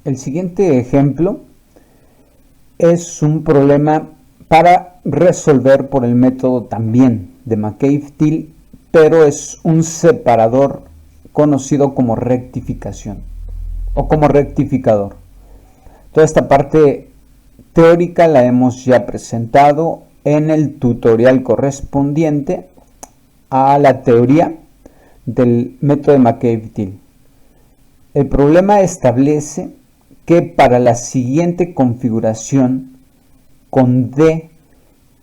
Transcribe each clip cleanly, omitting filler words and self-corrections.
El siguiente ejemplo es un problema para resolver por el método también de McCabe-Thiele, pero es un separador conocido como rectificación o como rectificador. Toda esta parte teórica la hemos ya presentado en el tutorial correspondiente a la teoría del método de McCabe-Thiele. El problema establece que para la siguiente configuración con D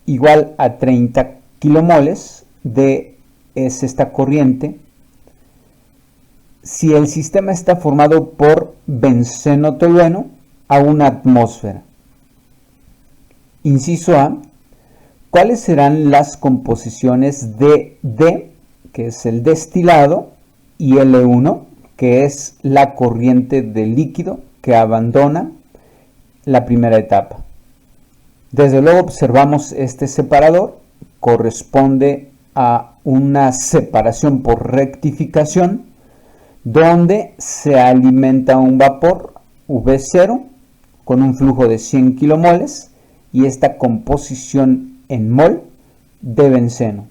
igual a 30 kilomoles, D es esta corriente, si el sistema está formado por benceno tolueno a una atmósfera. Inciso A, ¿cuáles serán las composiciones de D, que es el destilado, y L1, que es la corriente del líquido que abandona la primera etapa? Desde luego observamos este separador, corresponde a una separación por rectificación, donde se alimenta un vapor V0 con un flujo de 100 kilomoles y esta composición en mol de benceno,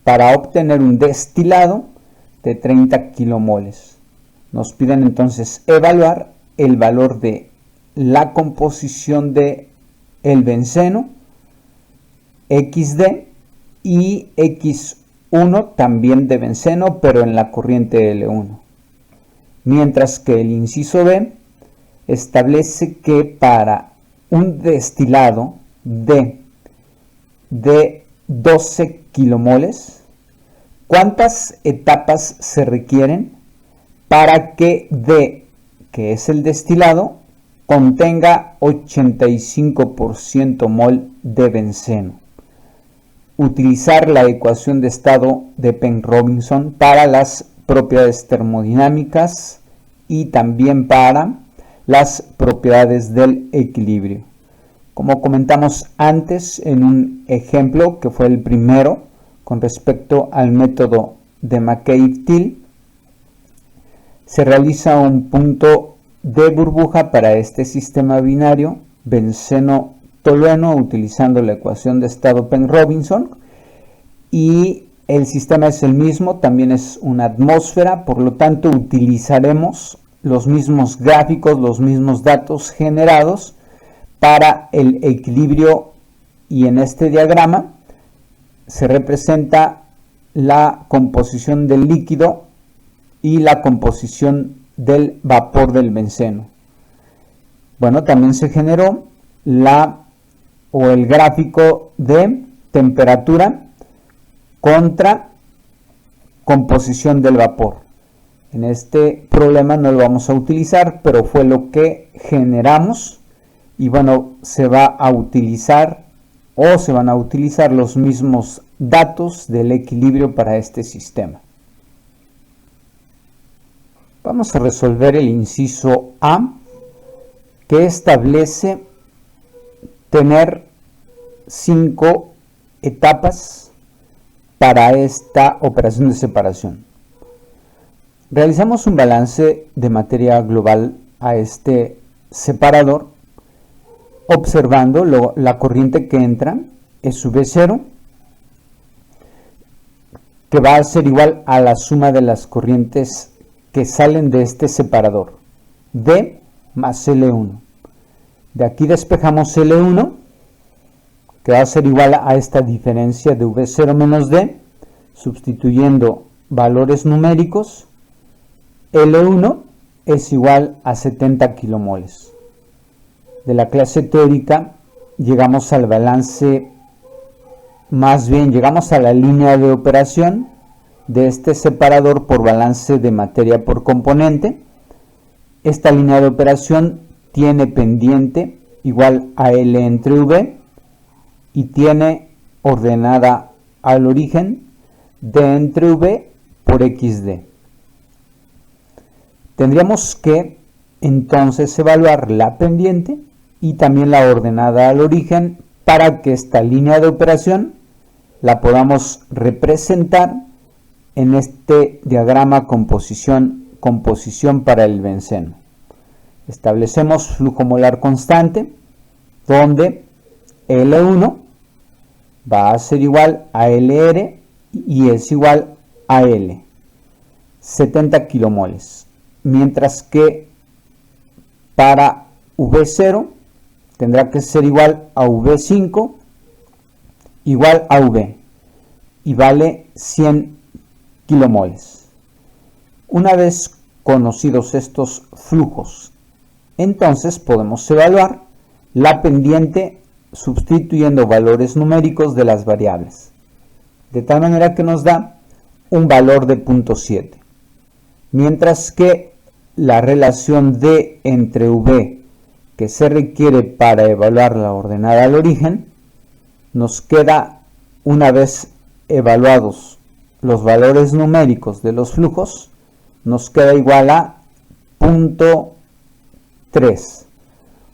para obtener un destilado de 30 kilomoles. Nos piden entonces evaluar el valor de la composición de el benceno, XD, y X1 también de benceno, pero en la corriente L1. Mientras que el inciso B establece que para un destilado de 12 kilomoles, ¿cuántas etapas se requieren para que D, que es el destilado, contenga 85% mol de benceno? Utilizar la ecuación de estado de Penn-Robinson para las propiedades termodinámicas y también para las propiedades del equilibrio. Como comentamos antes en un ejemplo que fue el primero con respecto al método de McCabe-Thiele, se realiza un punto de burbuja para este sistema binario benceno tolueno utilizando la ecuación de estado Penn-Robinson, y el sistema es el mismo, también es una atmósfera, por lo tanto utilizaremos los mismos gráficos, los mismos datos generados para el equilibrio, y en este diagrama se representa la composición del líquido y la composición del vapor del benceno. Bueno, también se generó el gráfico de temperatura contra composición del vapor. En este problema no lo vamos a utilizar, pero fue lo que generamos, y bueno, se van a utilizar los mismos datos del equilibrio para este sistema. Vamos a resolver el inciso A, que establece tener 5 etapas para esta operación de separación. Realizamos un balance de materia global a este separador, observando la corriente que entra es V0, que va a ser igual a la suma de las corrientes que salen de este separador, D más L1. De aquí despejamos L1, que va a ser igual a esta diferencia de V0 menos D, sustituyendo valores numéricos. L1 es igual a 70 kilomoles. De la clase teórica llegamos al balance, más bien llegamos a la línea de operación de este separador por balance de materia por componente. Esta línea de operación tiene pendiente igual a L entre V y tiene ordenada al origen D entre V por XD. Tendríamos que entonces evaluar la pendiente y también la ordenada al origen para que esta línea de operación la podamos representar en este diagrama composición para el benceno. Establecemos flujo molar constante, donde L1 va a ser igual a LR y es igual a L, 70 kilomoles. Mientras que para V0 tendrá que ser igual a V5 igual a V y vale 100 kilomoles. Una vez conocidos estos flujos, entonces podemos evaluar la pendiente sustituyendo valores numéricos de las variables, de tal manera que nos da un valor de 0.7, mientras que la relación D entre V que se requiere para evaluar la ordenada al origen nos queda, una vez evaluados los valores numéricos de los flujos, nos queda igual a 0.3,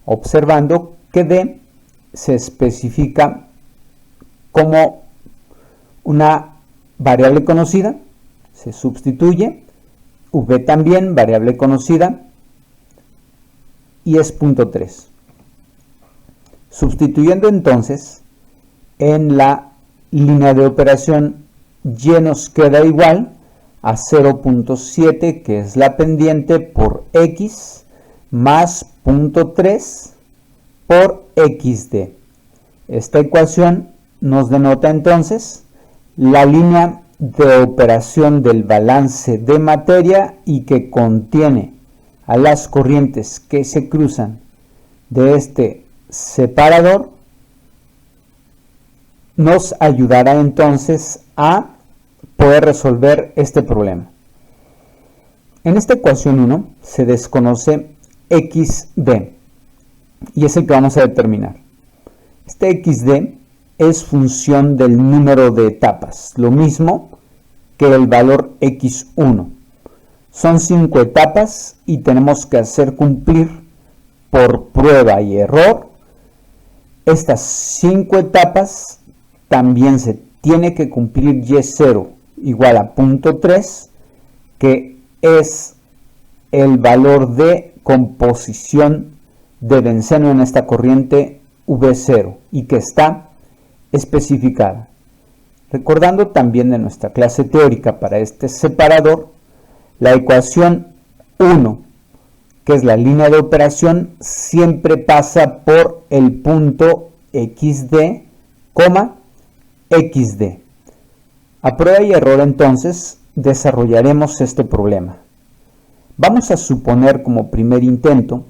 observando que D se especifica como una variable conocida, se sustituye, V también, variable conocida, y es 0.3. Sustituyendo entonces, en la línea de operación Y nos queda igual a 0.7, que es la pendiente, por X, más 0.3 por XD. Esta ecuación nos denota entonces la línea de operación del balance de materia y que contiene a las corrientes que se cruzan de este separador. Nos ayudará entonces a poder resolver este problema. En esta ecuación 1 se desconoce XD y es el que vamos a determinar. Este XD es función del número de etapas, lo mismo que el valor X1. Son 5 etapas y tenemos que hacer cumplir por prueba y error estas 5 etapas. También se tiene que cumplir Y0 igual a 0.3, que es el valor de composición de benceno en esta corriente V0 y que está especificada. Recordando también de nuestra clase teórica para este separador, la ecuación 1, que es la línea de operación, siempre pasa por el punto XD, XD. A prueba y error entonces desarrollaremos este problema. Vamos a suponer como primer intento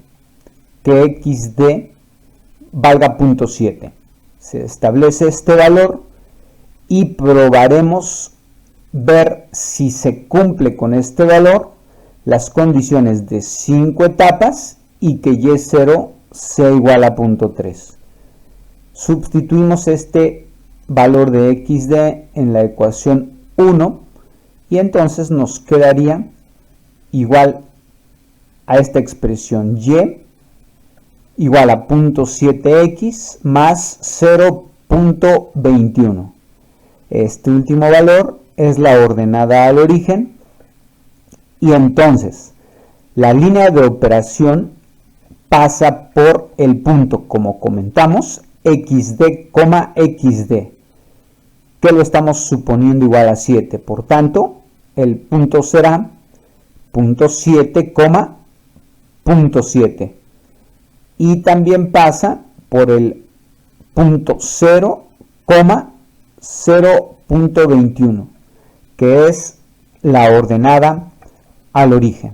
que XD valga 0.7. Se establece este valor y probaremos ver si se cumple con este valor las condiciones de 5 etapas y que Y0 sea igual a 0.3. Sustituimos este valor de XD en la ecuación 1 y entonces nos quedaría igual a esta expresión Y igual a 0.7x más 0.21. Este último valor es la ordenada al origen y entonces la línea de operación pasa por el punto, como comentamos, XD, XD, que lo estamos suponiendo igual a 7. Por tanto, el punto será 0.7, 0.7. Y también pasa por el punto 0, 0.21, que es la ordenada al origen.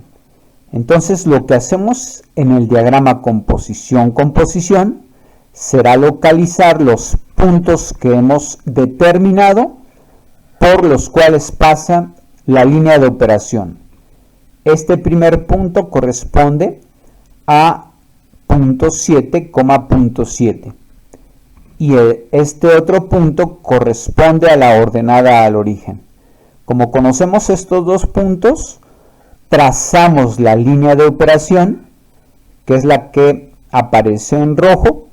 Entonces lo que hacemos en el diagrama composición será localizar los puntos que hemos determinado por los cuales pasa la línea de operación. Este primer punto corresponde a 0.7, 0.7 y este otro punto corresponde a la ordenada al origen. Como conocemos estos dos puntos, trazamos la línea de operación, que es la que aparece en rojo,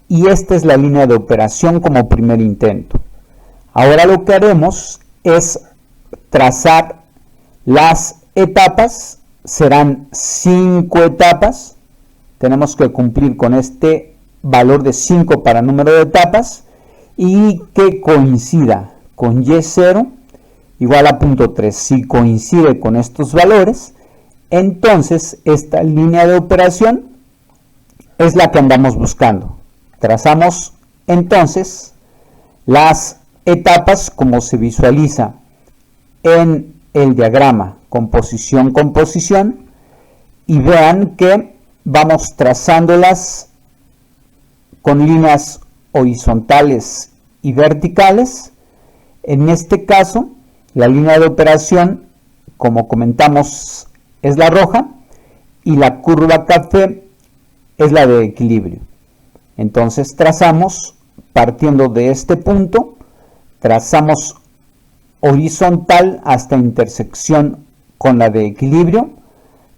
y esta es la línea de operación como primer intento. Ahora lo que haremos es trazar las etapas, serán 5 etapas, tenemos que cumplir con este valor de 5 para número de etapas y que coincida con Y0 igual a 0.3. Si coincide con estos valores, entonces esta línea de operación es la que andamos buscando. Trazamos entonces las etapas como se visualiza en el diagrama composición y vean que vamos trazándolas con líneas horizontales y verticales. En este caso, la línea de operación, como comentamos, es la roja y la curva café es la de equilibrio. Entonces trazamos partiendo de este punto, trazamos horizontal hasta intersección con la de equilibrio,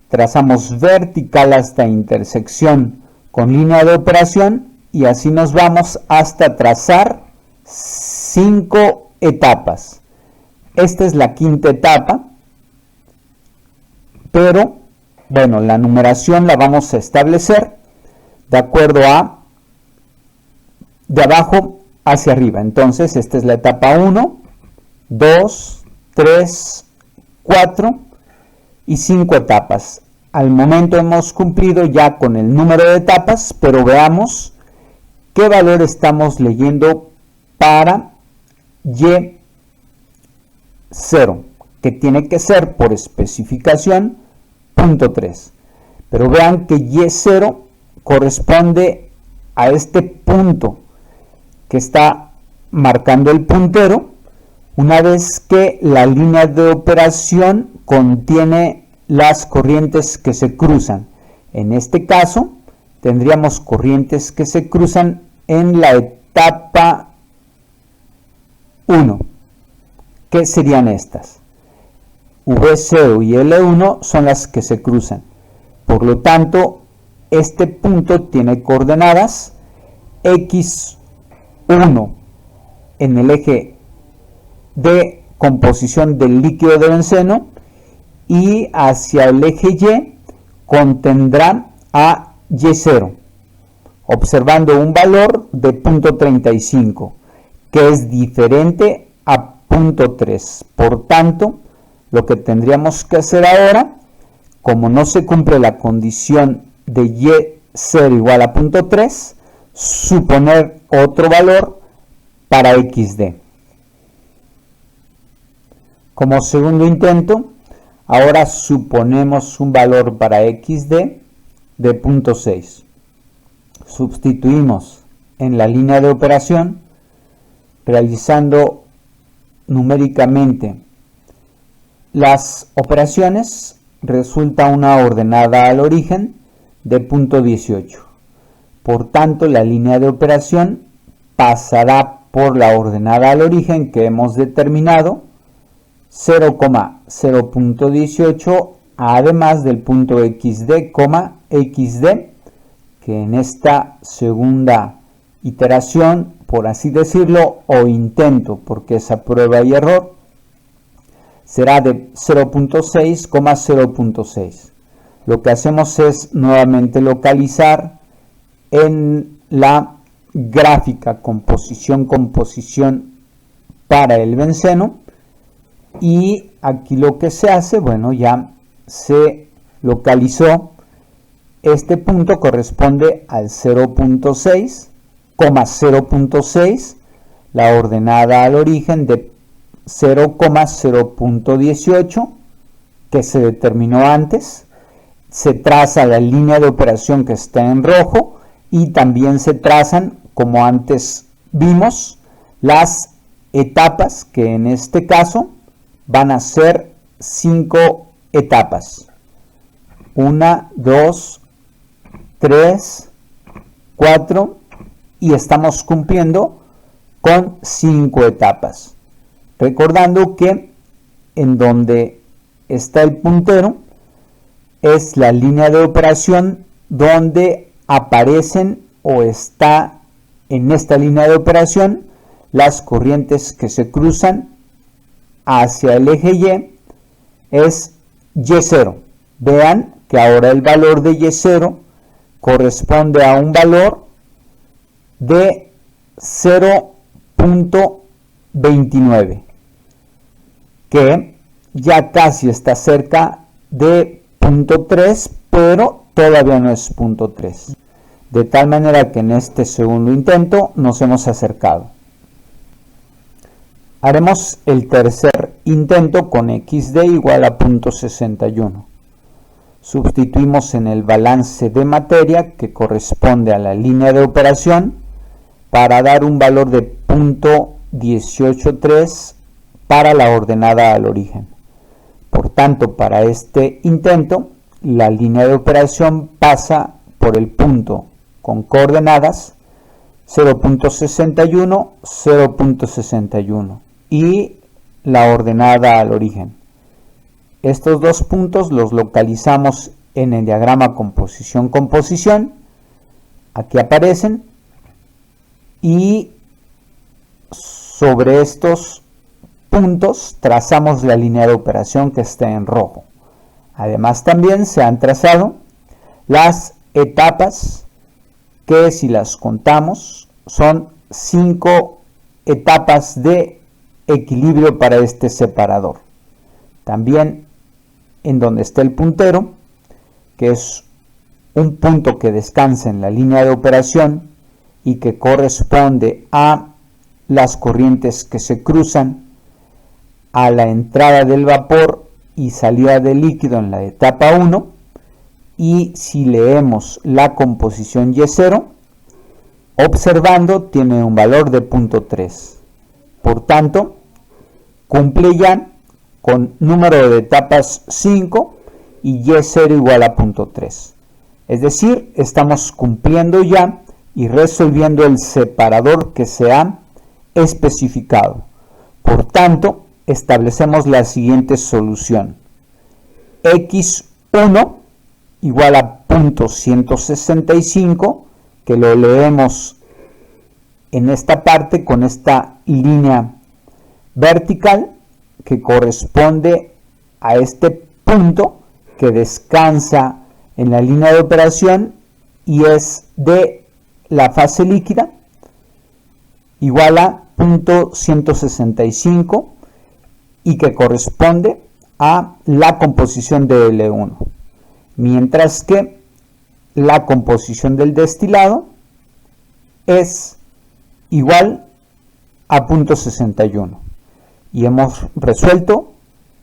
trazamos vertical hasta intersección con línea de operación y así nos vamos hasta trazar 5 etapas. Esta es la quinta etapa, pero bueno, la numeración la vamos a establecer de acuerdo a de abajo hacia arriba. Entonces esta es la etapa 1, 2, 3, 4 y 5 etapas. Al momento hemos cumplido ya con el número de etapas, pero veamos qué valor estamos leyendo para Y0, que tiene que ser por especificación 0.3. Pero vean que Y0 corresponde a este punto que está marcando el puntero, una vez que la línea de operación contiene las corrientes que se cruzan. En este caso, tendríamos corrientes que se cruzan en la etapa 1. ¿Qué serían estas? V0 y L1 son las que se cruzan. Por lo tanto, este punto tiene coordenadas X1 en el eje de composición del líquido de benceno y hacia el eje Y contendrá a Y0, observando un valor de 0.35, que es diferente a 0.3. Por tanto, lo que tendríamos que hacer ahora, como no se cumple la condición de Y0 igual a 0.3, suponer otro valor para XD. Como segundo intento, ahora suponemos un valor para XD de 0.6. Sustituimos en la línea de operación, realizando numéricamente las operaciones, resulta una ordenada al origen de 0.18. Por tanto, la línea de operación pasará por la ordenada al origen que hemos determinado, 0,0.18, además del punto XD, XD, que en esta segunda iteración, por así decirlo, o intento, porque es a prueba y error, será de 0.6, 0.6. Lo que hacemos es nuevamente localizar en la gráfica composición para el benceno, y aquí lo que se hace, bueno, ya se localizó este punto, corresponde al 0.6, 0.6, la ordenada al origen de 0,0.18 que se determinó antes. Se traza la línea de operación que está en rojo y también se trazan, como antes vimos, las etapas, que en este caso van a ser 5 etapas. 1, 2, 3, 4 y estamos cumpliendo con 5 etapas. Recordando que en donde está el puntero es la línea de operación donde aparecen o está en esta línea de operación las corrientes que se cruzan hacia el eje Y, es Y0. Vean que ahora el valor de Y0 corresponde a un valor de 0.29, que ya casi está cerca de 0.3, pero todavía no es 0.3. De tal manera que en este segundo intento nos hemos acercado. Haremos el tercer intento con XD igual a 0.61. Sustituimos en el balance de materia, que corresponde a la línea de operación, para dar un valor de 0.183 para la ordenada al origen. Por tanto, para este intento, la línea de operación pasa por el punto con coordenadas 0.61, 0.61 y la ordenada al origen. Estos dos puntos los localizamos en el diagrama composición-composición. Aquí aparecen. Y sobre estos puntos trazamos la línea de operación que está en rojo. Además, también se han trazado las etapas, que si las contamos son 5 etapas de equilibrio para este separador. También en donde está el puntero, que es un punto que descansa en la línea de operación y que corresponde a las corrientes que se cruzan a la entrada del vapor y salida del líquido en la etapa 1, y si leemos la composición Y0, observando, tiene un valor de 0.3. Por tanto, cumple ya con número de etapas 5 y Y0 igual a 0.3. Es decir, estamos cumpliendo ya y resolviendo el separador que se ha especificado. Por tanto, establecemos la siguiente solución. X1 igual a 0.165, que lo leemos en esta parte con esta línea vertical que corresponde a este punto que descansa en la línea de operación y es de la fase líquida, igual a 0.165 y que corresponde a la composición de L1, mientras que la composición del destilado es igual a 0.61. Y hemos resuelto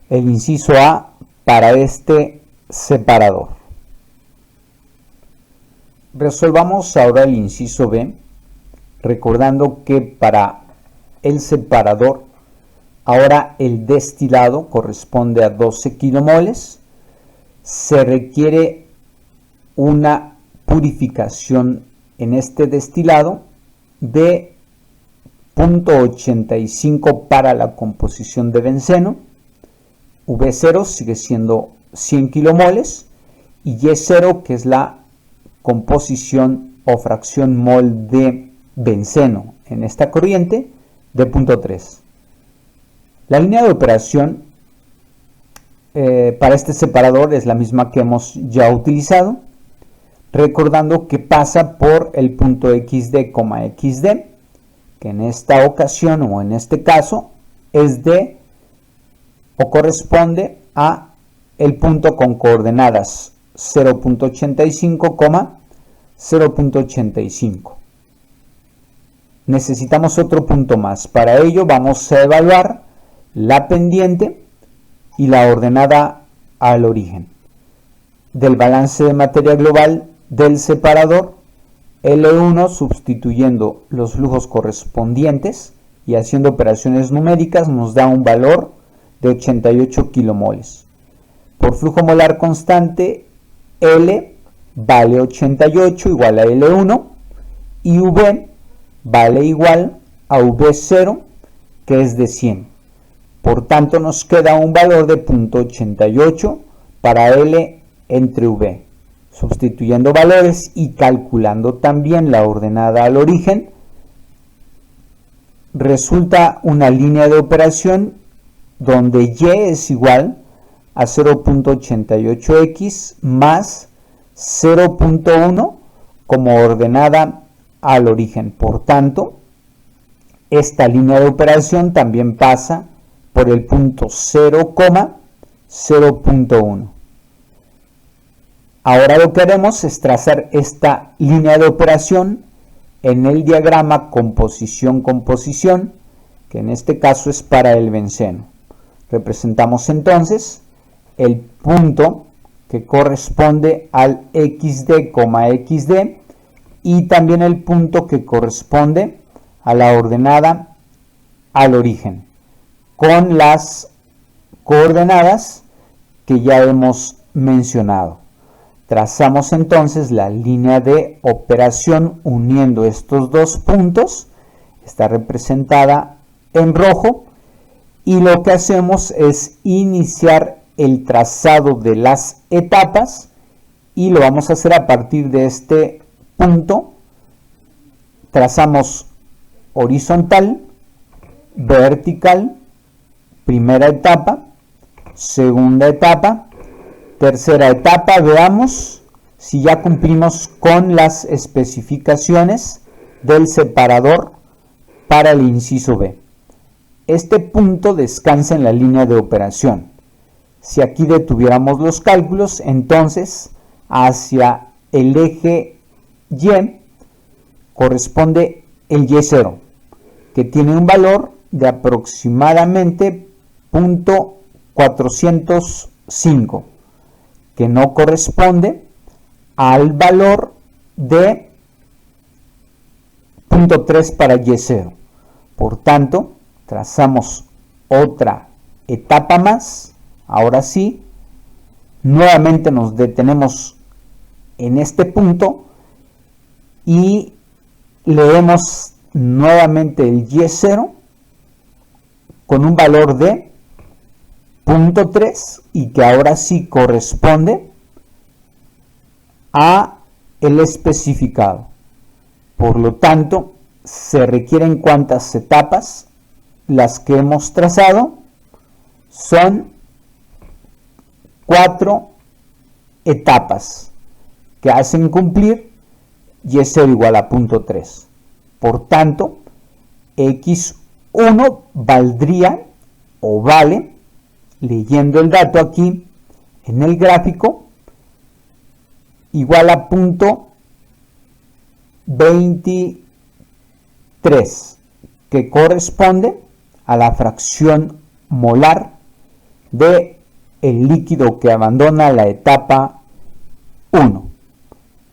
el inciso A para este separador. Resolvamos ahora el inciso B, recordando que para el separador, ahora el destilado corresponde a 12 kilomoles. Se requiere una purificación en este destilado de 0.85 para la composición de benceno. V0 sigue siendo 100 kilomoles y Y0, que es la composición o fracción mol de benceno en esta corriente, de 0.3. La línea de operación para este separador es la misma que hemos ya utilizado, recordando que pasa por el punto XD, XD, que en esta ocasión o en este caso es de o corresponde a el punto con coordenadas 0.85, 0.85. Necesitamos otro punto más. Para ello vamos a evaluar la pendiente y la ordenada al origen. Del balance de materia global del separador, L1 sustituyendo los flujos correspondientes y haciendo operaciones numéricas nos da un valor de 88 kilomoles. Por flujo molar constante, L vale 88 igual a L1 y V vale igual a V0, que es de 100. Por tanto, nos queda un valor de 0.88 para L entre V. Sustituyendo valores y calculando también la ordenada al origen, resulta una línea de operación donde Y es igual a 0.88x más 0.1 como ordenada al origen. Por tanto, esta línea de operación también pasa por el punto 0,0.1. Ahora lo que haremos es trazar esta línea de operación en el diagrama composición-composición, que en este caso es para el benceno. Representamos entonces el punto que corresponde al XD, XD, y también el punto que corresponde a la ordenada al origen, con las coordenadas que ya hemos mencionado. Trazamos entonces la línea de operación uniendo estos dos puntos. Está representada en rojo, y lo que hacemos es iniciar el trazado de las etapas, y lo vamos a hacer a partir de este punto. Trazamos horizontal, vertical, primera etapa, segunda etapa, tercera etapa. Veamos si ya cumplimos con las especificaciones del separador para el inciso B. Este punto descansa en la línea de operación. Si aquí detuviéramos los cálculos, entonces hacia el eje Y corresponde el Y0, que tiene un valor de aproximadamente 0.405, que no corresponde al valor de 0.3 para Y0. Por tanto, trazamos otra etapa más. Ahora sí, nuevamente nos detenemos en este punto y leemos nuevamente el Y0 con un valor de 0.3, y que ahora sí corresponde a el especificado. Por lo tanto, se requieren ¿cuántas etapas? Las que hemos trazado son 4 etapas que hacen cumplir Y0 igual a 0.3. Por tanto, X1 valdría o vale, leyendo el dato aquí en el gráfico, igual a 0.23, que corresponde a la fracción molar de el líquido que abandona la etapa 1.